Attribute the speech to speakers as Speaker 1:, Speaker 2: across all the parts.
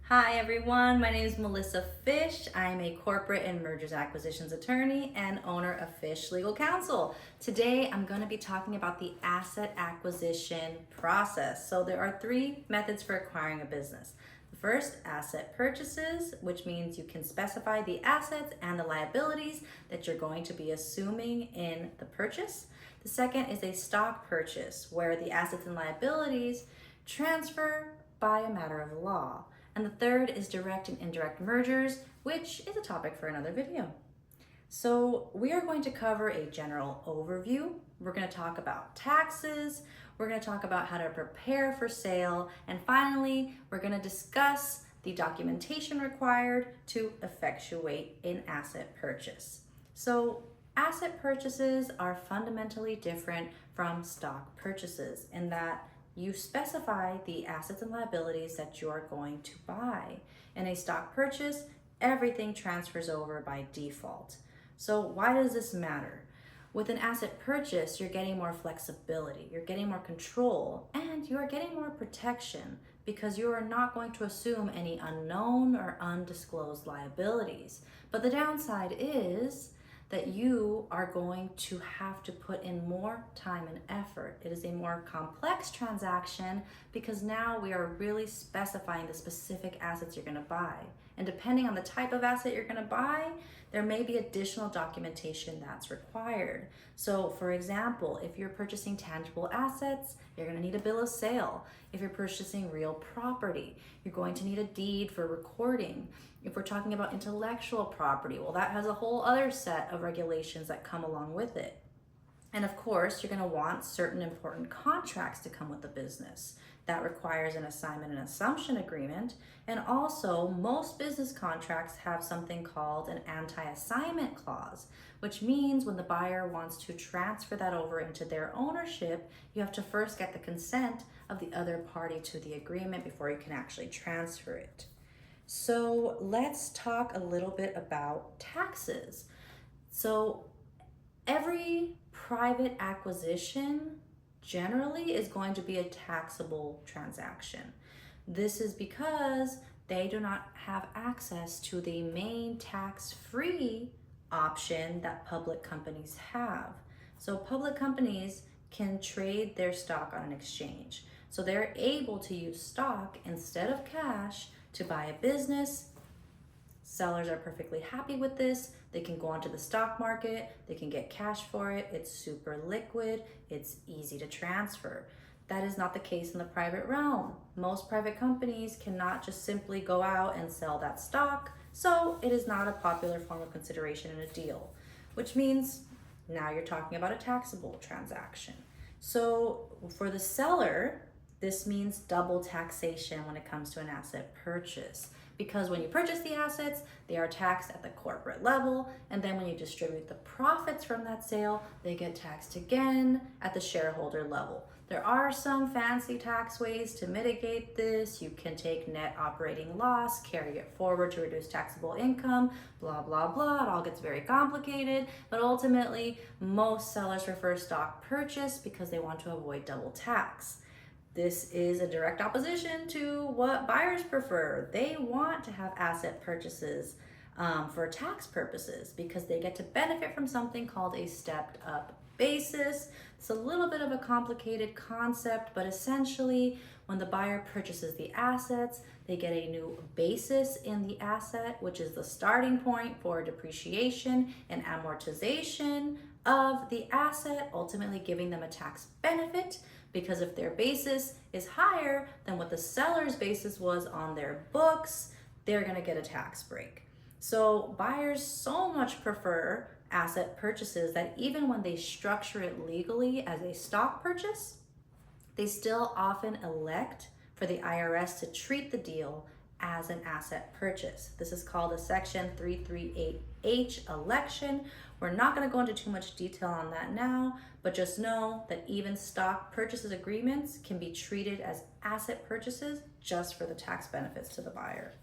Speaker 1: Hi everyone, my name is Melissa Fish. I'm a corporate and mergers acquisitions attorney and owner of Fish Legal Counsel. Today I'm going to be talking about the asset acquisition process. So there are three methods for acquiring a business. The first, asset purchases, which means you can specify the assets and the liabilities that you're going to be assuming in the purchase. The second is a stock purchase, where the assets and liabilities transfer by a matter of law. And the third is direct and indirect mergers, which is a topic for another video. So we are going to cover a general overview. We're going to talk about taxes. We're going to talk about how to prepare for sale. And finally, we're going to discuss the documentation required to effectuate an asset purchase. So asset purchases are fundamentally different from stock purchases in that you specify the assets and liabilities that you're going to buy. In a stock purchase, everything transfers over by default. So why does this matter? With an asset purchase, you're getting more flexibility, you're getting more control, and you are getting more protection because you are not going to assume any unknown or undisclosed liabilities. But the downside is that you are going to have to put in more time and effort. It is a more complex transaction because now we are really specifying the specific assets you're going to buy. And depending on the type of asset you're going to buy, there may be additional documentation that's required. So for example, if you're purchasing tangible assets, you're going to need a bill of sale. If you're purchasing real property, you're going to need a deed for recording. If we're talking about intellectual property, well, that has a whole other set of regulations that come along with it. And of course, you're going to want certain important contracts to come with the business. That requires an assignment and assumption agreement. And also, most business contracts have something called an anti-assignment clause, which means when the buyer wants to transfer that over into their ownership, you have to first get the consent of the other party to the agreement before you can actually transfer it. So let's talk a little bit about taxes. So every private acquisition generally is going to be a taxable transaction. This is because they do not have access to the main tax-free option that public companies have. So public companies can trade their stock on an exchange. So they're able to use stock instead of cash to buy a business. Sellers are perfectly happy with this. They can go onto the stock market, they can get cash for it, it's super liquid, it's easy to transfer. That is not the case in the private realm. Most private companies cannot just simply go out and sell that stock, so it is not a popular form of consideration in a deal, which means now you're talking about a taxable transaction. So for the seller, this means double taxation when it comes to an asset purchase, because when you purchase the assets, they are taxed at the corporate level, and then when you distribute the profits from that sale, they get taxed again at the shareholder level. There are some fancy tax ways to mitigate this. You can take net operating loss, carry it forward to reduce taxable income, blah, blah, blah. It all gets very complicated, but ultimately, most sellers prefer stock purchase because they want to avoid double tax. This is a direct opposition to what buyers prefer. They want to have asset purchases for tax purposes because they get to benefit from something called a stepped up basis. It's a little bit of a complicated concept, but essentially when the buyer purchases the assets, they get a new basis in the asset, which is the starting point for depreciation and amortization of the asset, ultimately giving them a tax benefit. Because if their basis is higher than what the seller's basis was on their books, they're going to get a tax break. So buyers so much prefer asset purchases that even when they structure it legally as a stock purchase, they still often elect for the IRS to treat the deal as an asset purchase. This is called a Section 338H election. We're not going to go into too much detail on that now, but just know that even stock purchases agreements can be treated as asset purchases just for the tax benefits to the buyer.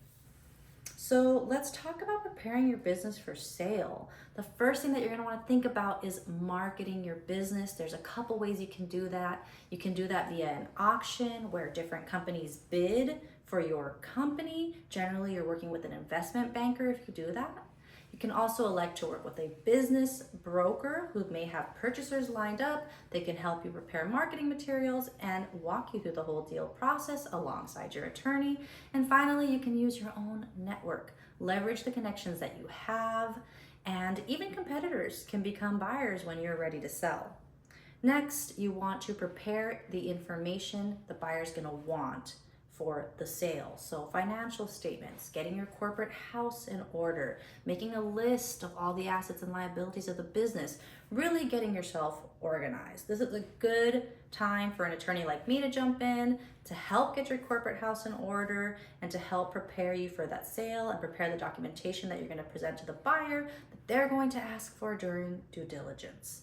Speaker 1: So let's talk about preparing your business for sale. The first thing that you're going to want to think about is marketing your business. There's a couple ways you can do that. You can do that via an auction where different companies bid for your company. Generally, you're working with an investment banker if you do that. You can also elect to work with a business broker who may have purchasers lined up. They can help you prepare marketing materials and walk you through the whole deal process alongside your attorney. And finally, you can use your own network. Leverage the connections that you have, and even competitors can become buyers when you're ready to sell. Next, you want to prepare the information the buyer's gonna want for the sale. So financial statements, getting your corporate house in order, making a list of all the assets and liabilities of the business, really getting yourself organized. This is a good time for an attorney like me to jump in to help get your corporate house in order and to help prepare you for that sale and prepare the documentation that you're going to present to the buyer that they're going to ask for during due diligence.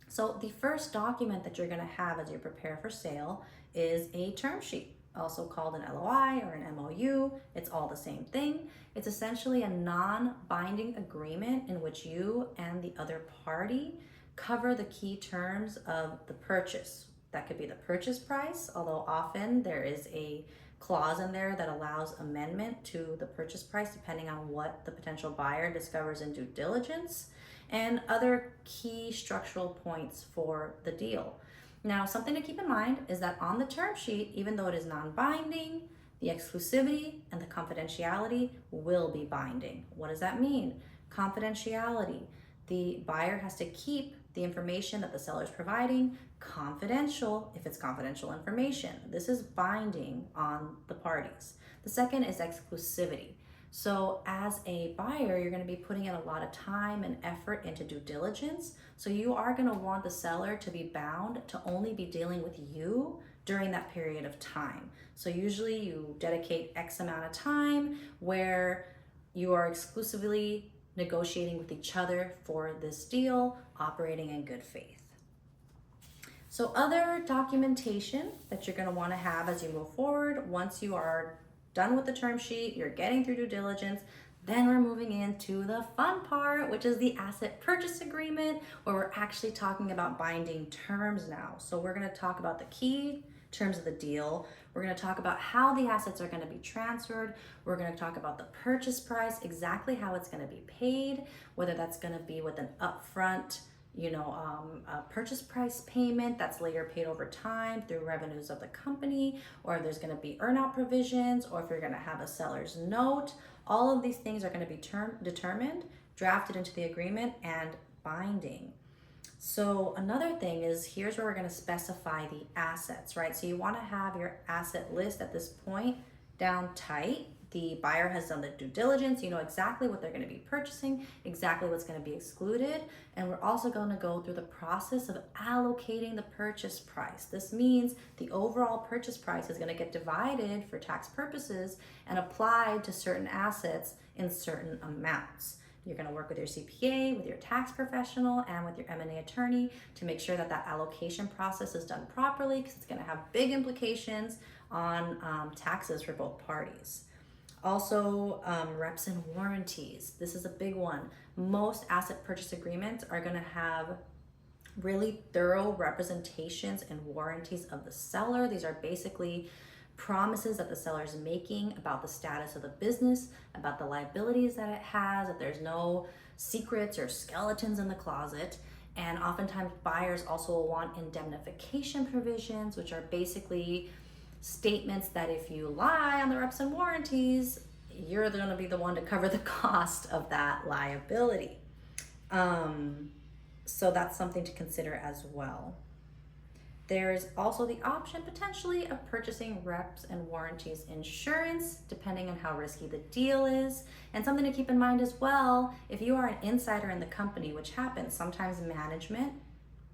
Speaker 1: So the first document that you're going to have as you prepare for sale is a term sheet, also called an LOI or an MOU. It's all the same thing. It's essentially a non-binding agreement in which you and the other party cover the key terms of the purchase. That could be the purchase price, although often there is a clause in there that allows amendment to the purchase price depending on what the potential buyer discovers in due diligence, and other key structural points for the deal. Now, something to keep in mind is that on the term sheet, even though it is non-binding, the exclusivity and the confidentiality will be binding. What does that mean? Confidentiality. The buyer has to keep the information that the seller is providing confidential if it's confidential information. This is binding on the parties. The second is exclusivity. So as a buyer, you're going to be putting in a lot of time and effort into due diligence. So you are going to want the seller to be bound to only be dealing with you during that period of time. So usually you dedicate X amount of time where you are exclusively negotiating with each other for this deal, operating in good faith. So other documentation that you're going to want to have as you move forward, once you are done with the term sheet, you're getting through due diligence, then we're moving into the fun part, which is the asset purchase agreement, where we're actually talking about binding terms now. So we're going to talk about the key terms of the deal. We're going to talk about how the assets are going to be transferred. We're going to talk about the purchase price, exactly how it's going to be paid, whether that's going to be with an upfront a purchase price payment that's later paid over time through revenues of the company, or if there's going to be earnout provisions, or if you're going to have a seller's note. All of these things are going to be determined, drafted into the agreement, and binding. So another thing is, here's where we're going to specify the assets, right? So you want to have your asset list at this point down tight. The buyer has done the due diligence, you know exactly what they're going to be purchasing, exactly what's going to be excluded, and we're also going to go through the process of allocating the purchase price. This means the overall purchase price is going to get divided for tax purposes and applied to certain assets in certain amounts. You're going to work with your CPA, with your tax professional, and with your M&A attorney to make sure that that allocation process is done properly, because it's going to have big implications on taxes for both parties. Also, reps and warranties. This is a big one. Most asset purchase agreements are going to have really thorough representations and warranties of the seller. These are basically promises that the seller is making about the status of the business, about the liabilities that it has, that there's no secrets or skeletons in the closet. And oftentimes buyers also will want indemnification provisions, which are basically statements that if you lie on the reps and warranties, you're going to be the one to cover the cost of that liability. So that's something to consider as well. There's also the option potentially of purchasing reps and warranties insurance, depending on how risky the deal is. And something to keep in mind as well, if you are an insider in the company, which happens, sometimes management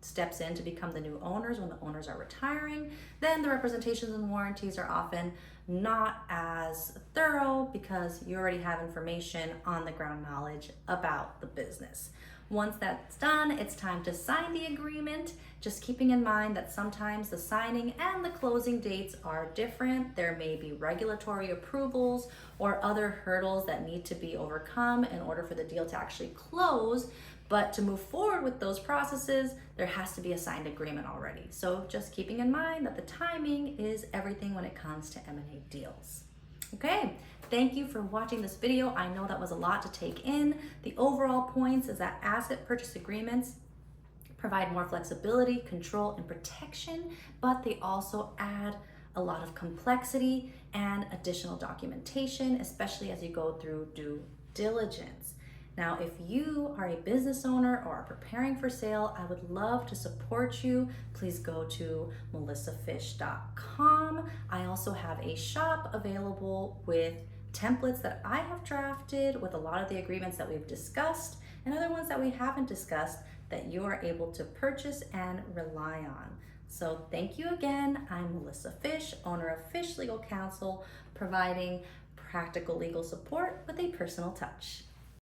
Speaker 1: steps in to become the new owners when the owners are retiring, then the representations and warranties are often not as thorough because you already have information on the ground knowledge about the business. Once that's done, it's time to sign the agreement, just keeping in mind that sometimes the signing and the closing dates are different. There may be regulatory approvals or other hurdles that need to be overcome in order for the deal to actually close. But to move forward with those processes, there has to be a signed agreement already. So just keeping in mind that the timing is everything when it comes to M&A deals. Okay, thank you for watching this video. I know that was a lot to take in. The overall points is that asset purchase agreements provide more flexibility, control, and protection, but they also add a lot of complexity and additional documentation, especially as you go through due diligence. Now, if you are a business owner or are preparing for sale, I would love to support you. Please go to melissafish.com. I also have a shop available with templates that I have drafted with a lot of the agreements that we've discussed and other ones that we haven't discussed that you are able to purchase and rely on. So thank you again. I'm Melissa Fish, owner of Fish Legal Counsel, providing practical legal support with a personal touch.